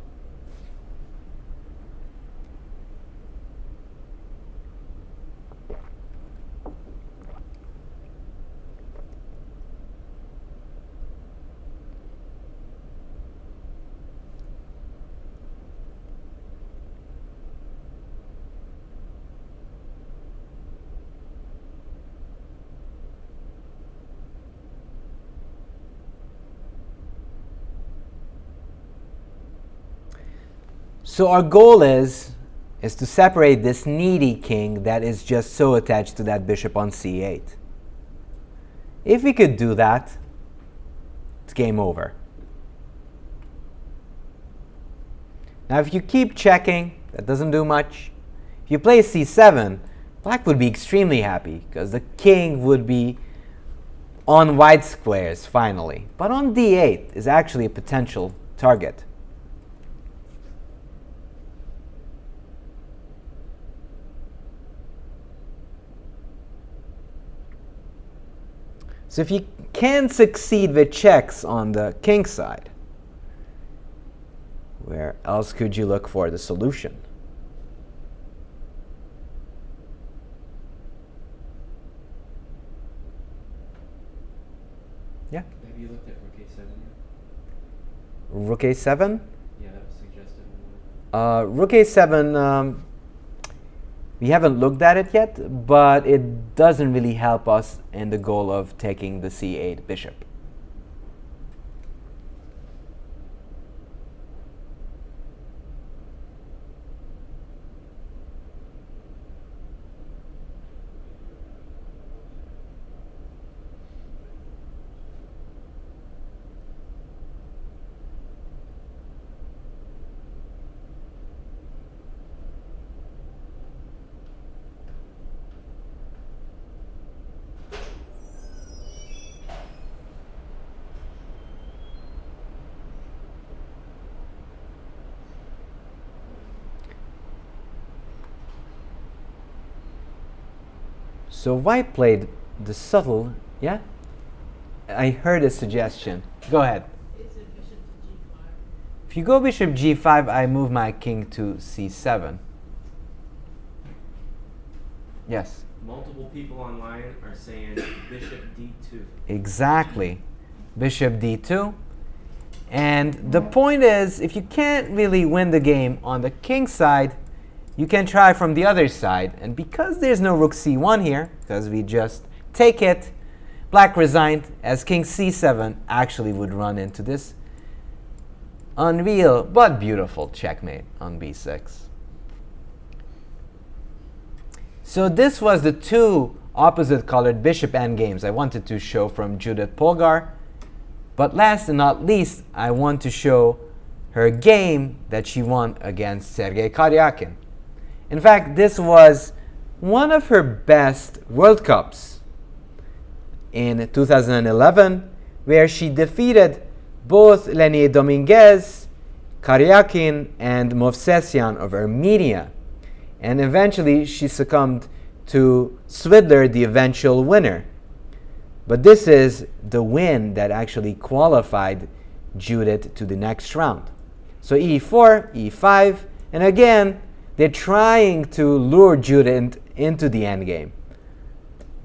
So our goal is to separate this needy king that is just so attached to that bishop on c8. If we could do that, it's game over. Now if you keep checking, that doesn't do much. If you play c7, black would be extremely happy because the king would be on white squares finally. But on d8 is actually a potential target. So if you can succeed with checks on the king side, where else could you look for the solution? Yeah? Have you looked at Rook A7 yet? Rook A7? Yeah, that was suggested. Rook A7, we haven't looked at it yet, but it doesn't really help us in the goal of taking the c8 bishop. So white played the subtle, yeah? I heard a suggestion. Go ahead. It's a bishop to g5. If you go bishop g5, I move my king to c7. Yes? Multiple people online are saying bishop d2. Exactly. Bishop d2. And the point is, if you can't really win the game on the king side, you can try from the other side. And because there's no rook c1 here, because we just take it, black resigned, as king c7 actually would run into this unreal but beautiful checkmate on b6. So this was the two opposite colored bishop endgames I wanted to show from Judit Polgar. But last and not least, I want to show her game that she won against Sergey Karjakin. In fact, this was one of her best World Cups in 2011, where she defeated both Lenier Dominguez, Karjakin, and Movsesian of Armenia. And eventually, she succumbed to Swidler, the eventual winner. But this is the win that actually qualified Judit to the next round. So e4, e5, and again, they're trying to lure Judit into the endgame.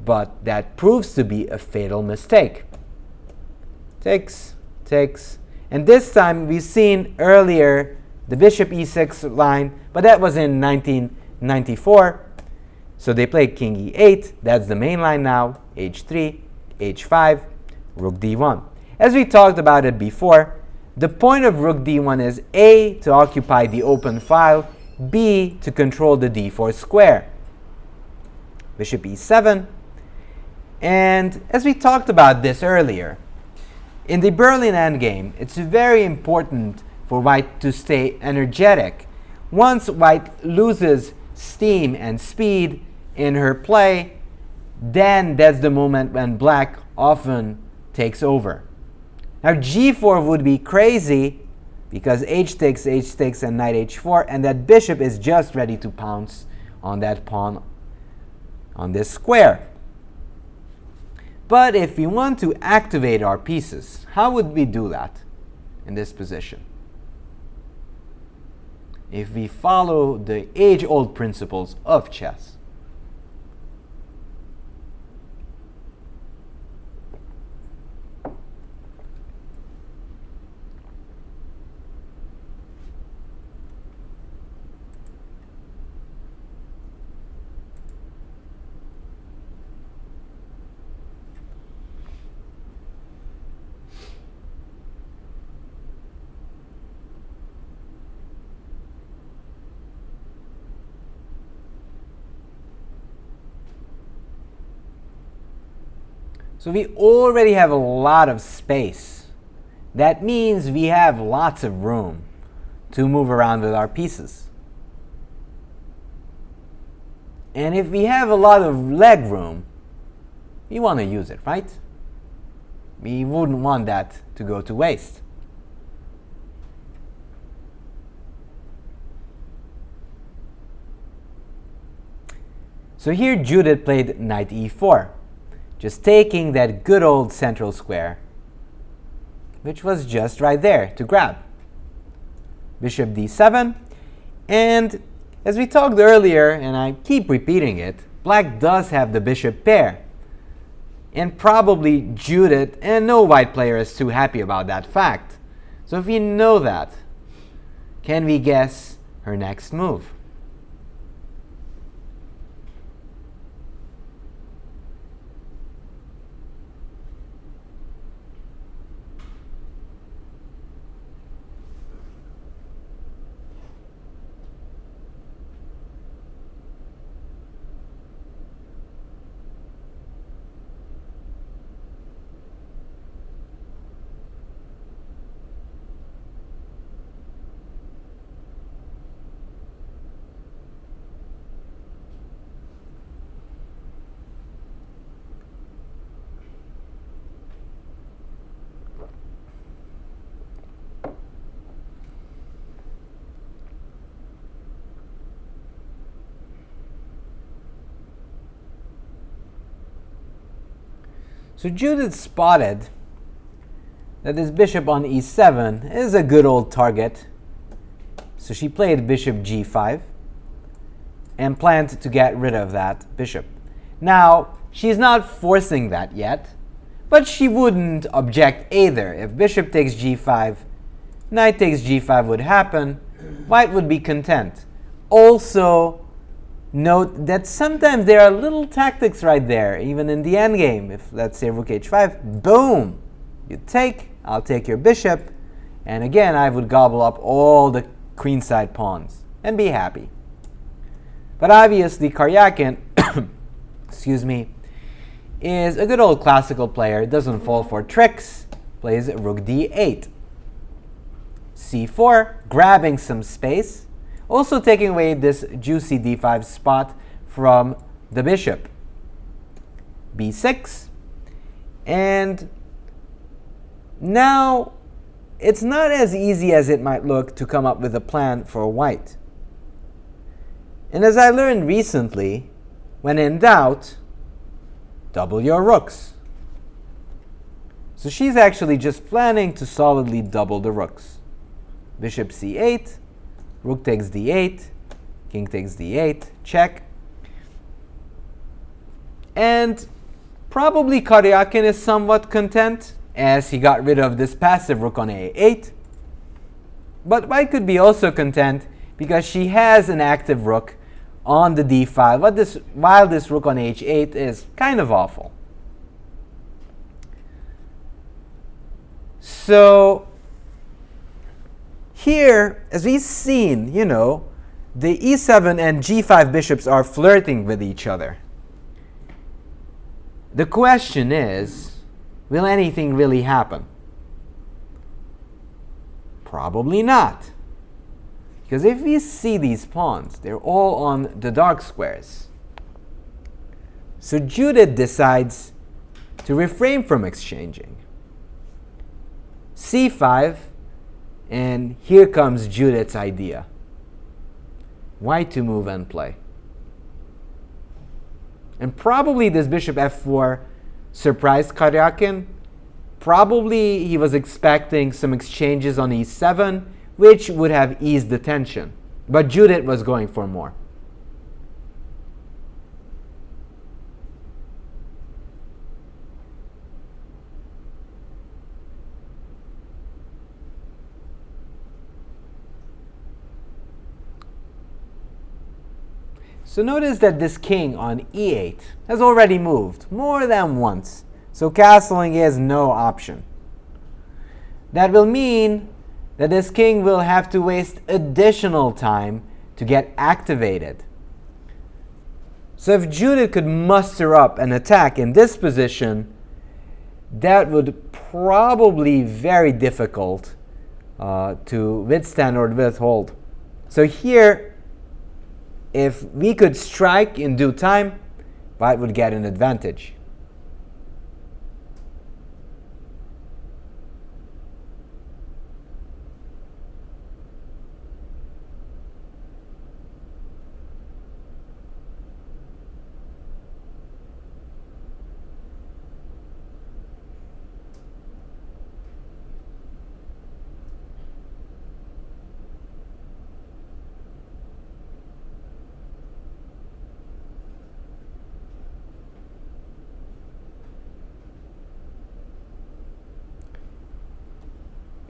But that proves to be a fatal mistake. Takes. And this time, we've seen earlier the bishop e6 line, but that was in 1994. So they played king e8. That's the main line now. h3, h5, rook d1. As we talked about it before, the point of rook d1 is A, to occupy the open file, B, to control the d4 square. Bishop e7. And as we talked about this earlier, in the Berlin endgame, it's very important for white to stay energetic. Once white loses steam and speed in her play, then that's the moment when black often takes over. Now g4 would be crazy, because h takes, and knight h4, and that bishop is just ready to pounce on that pawn on this square. But if we want to activate our pieces, how would we do that in this position? If we follow the age-old principles of chess. So we already have a lot of space. That means we have lots of room to move around with our pieces. And if we have a lot of leg room, we want to use it, right? We wouldn't want that to go to waste. So here Judit played knight e4. Just taking that good old central square, which was just right there to grab. Bishop d7, and as we talked earlier, and I keep repeating it, black does have the bishop pair. And probably Judit and no white player is too happy about that fact. So if we know that, can we guess her next move? So Judit spotted that this bishop on e7 is a good old target. So she played bishop g5 and planned to get rid of that bishop. Now, she's not forcing that yet, but she wouldn't object either. If bishop takes g5, knight takes g5 would happen, white would be content. Also, note that sometimes there are little tactics right there, even in the endgame. If, let's say, rook h5, boom! You take, I'll take your bishop, and again, I would gobble up all the queenside pawns and be happy. But obviously, Karjakin, excuse me, is a good old classical player, doesn't fall for tricks, plays rook d8. c4, grabbing some space, also taking away this juicy d5 spot from the bishop. b6, and now it's not as easy as it might look to come up with a plan for white. And as I learned recently, when in doubt, double your rooks. So she's actually just planning to solidly double the rooks. Bishop c8, rook takes d8, king takes d8, check. And probably Karjakin is somewhat content, as he got rid of this passive rook on a8. But white could be also content because she has an active rook on the d5, while this rook on h8 is kind of awful. So here, as we've seen, the e7 and g5 bishops are flirting with each other. The question is, will anything really happen? Probably not. Because if we see these pawns, they're all on the dark squares. So Judit decides to refrain from exchanging. c5 And here comes Judit's idea. White to move and play. And probably this bishop f4 surprised Karjakin. Probably he was expecting some exchanges on e7, which would have eased the tension. But Judit was going for more. So notice that this king on e8 has already moved more than once. So castling is no option. That will mean that this king will have to waste additional time to get activated. So if Judit could muster up an attack in this position, that would probably be very difficult to withstand or withhold. So here, if we could strike in due time, White would get an advantage.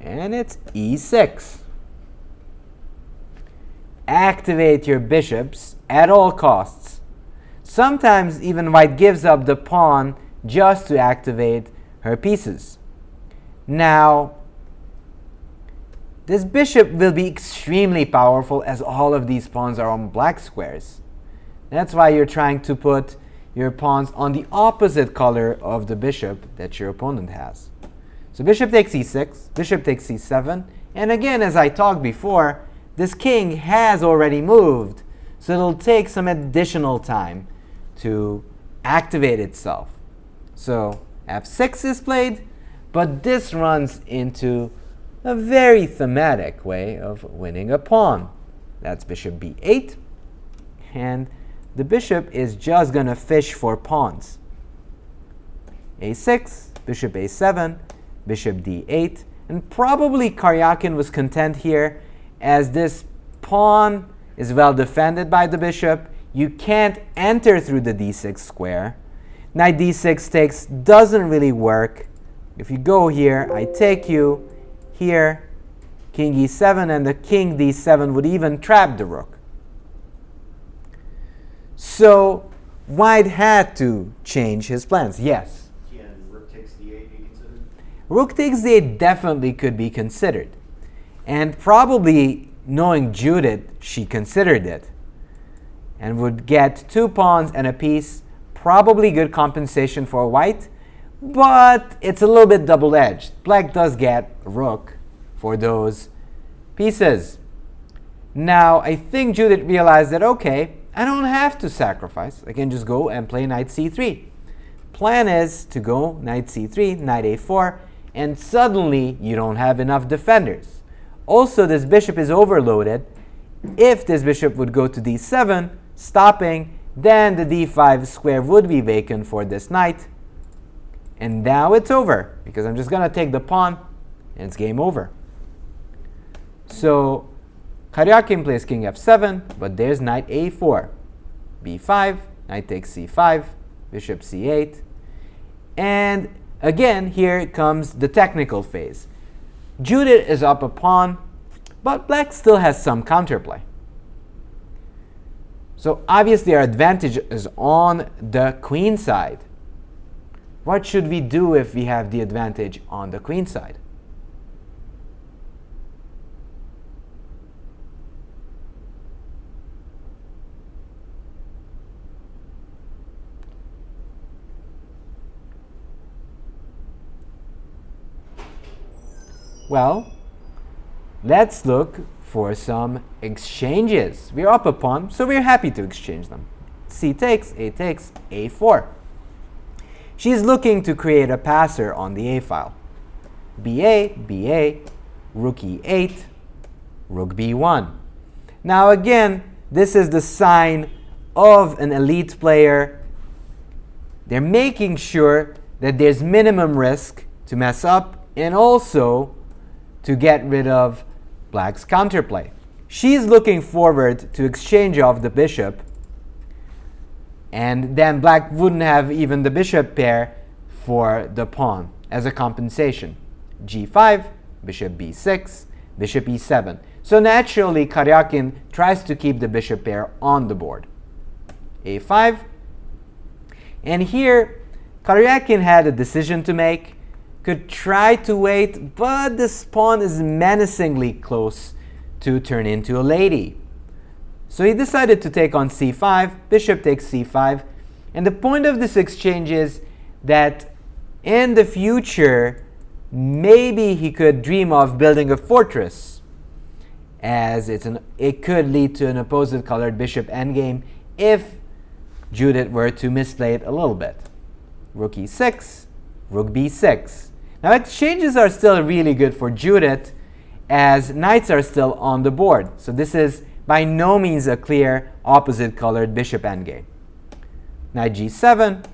And it's e6. Activate your bishops at all costs. Sometimes even White gives up the pawn just to activate her pieces. Now, this bishop will be extremely powerful as all of these pawns are on black squares. That's why you're trying to put your pawns on the opposite color of the bishop that your opponent has. So bishop takes e6, bishop takes c7, and again, as I talked before, this king has already moved, so it'll take some additional time to activate itself. So f6 is played, but this runs into a very thematic way of winning a pawn. That's bishop b8, and the bishop is just going to fish for pawns. a6, bishop a7, bishop d8, and probably Karjakin was content here as this pawn is well defended by the bishop. You can't enter through the d6 square. Knight d6 takes doesn't really work. If you go here, I take you here, king e7, and the king d7 would even trap the rook. So White had to change his plans. Yes. Rook takes d8 be considered? Rook takes d8 definitely could be considered. And probably knowing Judit, she considered it. And would get two pawns and a piece. Probably good compensation for White. But it's a little bit double-edged. Black does get rook for those pieces. Now, I think Judit realized that, okay, I don't have to sacrifice. I can just go and play knight c3. Plan is to go knight c3, knight a4, and suddenly you don't have enough defenders. Also, this bishop is overloaded. If this bishop would go to d7, stopping, then the d5 square would be vacant for this knight. And now it's over, because I'm just going to take the pawn, and it's game over. So Karjakin plays king f7, but there's knight a4, b5, knight takes c5, bishop c8. And again, here comes the technical phase. Judit is up a pawn, but black still has some counterplay. So obviously our advantage is on the queen side. What should we do if we have the advantage on the queen side? Well, let's look for some exchanges. We're up a pawn, so we're happy to exchange them. C takes, A takes, A4. She's looking to create a passer on the A file. BA, BA, rook e8, rook b1. Now again, this is the sign of an elite player. They're making sure that there's minimum risk to mess up and also to get rid of black's counterplay. She's looking forward to exchange off the bishop, and then black wouldn't have even the bishop pair for the pawn as a compensation. g5, bishop b6, bishop e7. So naturally, Karjakin tries to keep the bishop pair on the board. a5. And here, Karjakin had a decision to make. Could try to wait, but this pawn is menacingly close to turn into a lady. So he decided to take on c5, bishop takes c5. And the point of this exchange is that in the future, maybe he could dream of building a fortress, as it could lead to an opposite colored bishop endgame if Judit were to misplay it a little bit. Rook e6, rook b6. Now exchanges are still really good for Judit, as knights are still on the board. So this is by no means a clear opposite colored bishop endgame. Knight g7,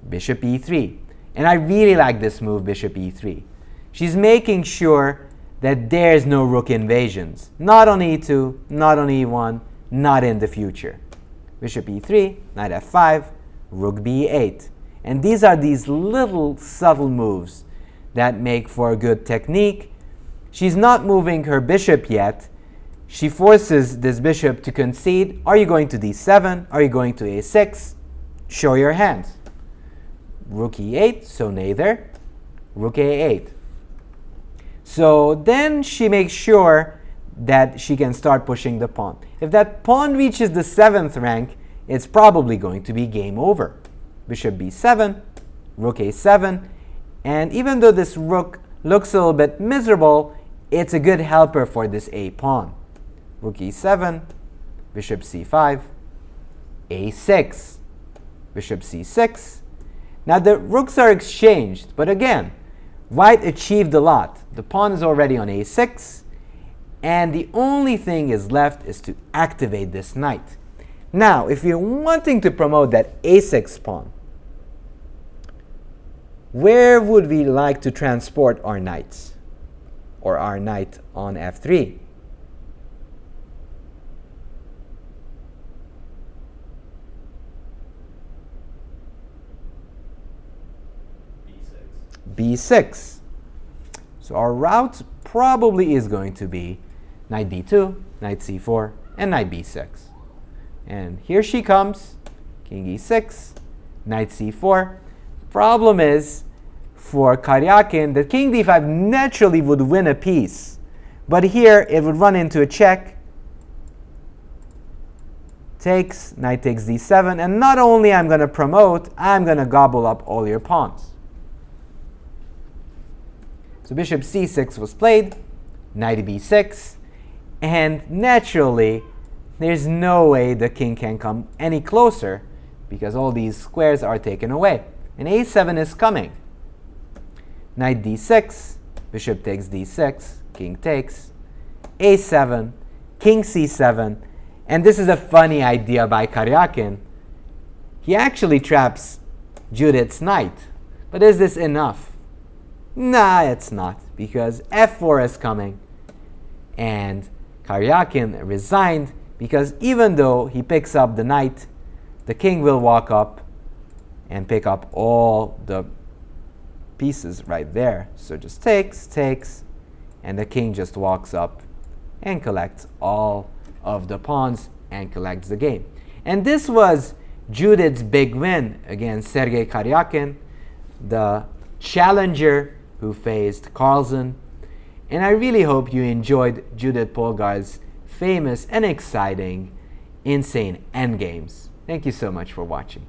bishop e3. And I really like this move, bishop e3. She's making sure that there's no rook invasions. Not on e2, not on e1, not in the future. Bishop e3, knight f5, rook b8. And these are these little subtle moves that make for a good technique. She's not moving her bishop yet. She forces this bishop to concede. Are you going to d7? Are you going to a6? Show your hands. Rook e8, so neither. Rook a8. So then she makes sure that she can start pushing the pawn. If that pawn reaches the 7th rank, it's probably going to be game over. Bishop b7, rook a7, and even though this rook looks a little bit miserable, it's a good helper for this a pawn. Rook e7, bishop c5, a6, bishop c6. Now the rooks are exchanged, but again, white achieved a lot. The pawn is already on a6, and the only thing is left is to activate this knight. Now, if you're wanting to promote that a6 pawn, where would we like to transport our knights? Or our knight on f3? b6. So our route probably is going to be knight d2, knight c4, and knight b6. And here she comes, king e6, knight c4. Problem is, for Karjakin, that king d5 naturally would win a piece. But here it would run into a check. Takes, knight takes d7, and not only I'm going to promote, I'm going to gobble up all your pawns. So bishop c6 was played, knight b6, and naturally, there's no way the king can come any closer because all these squares are taken away. And a7 is coming. Knight d6, bishop takes d6, king takes, a7, king c7, and this is a funny idea by Karjakin. He actually traps Judit's knight. But is this enough? Nah, it's not, because f4 is coming, and Karjakin resigned because even though he picks up the knight, the king will walk up and pick up all the pieces right there. So just takes, and the king just walks up and collects all of the pawns and collects the game. And this was Judit's big win against Sergey Karjakin, the challenger who faced Carlsen. And I really hope you enjoyed Judit Polgar's famous and exciting Insane Endgames. Thank you so much for watching.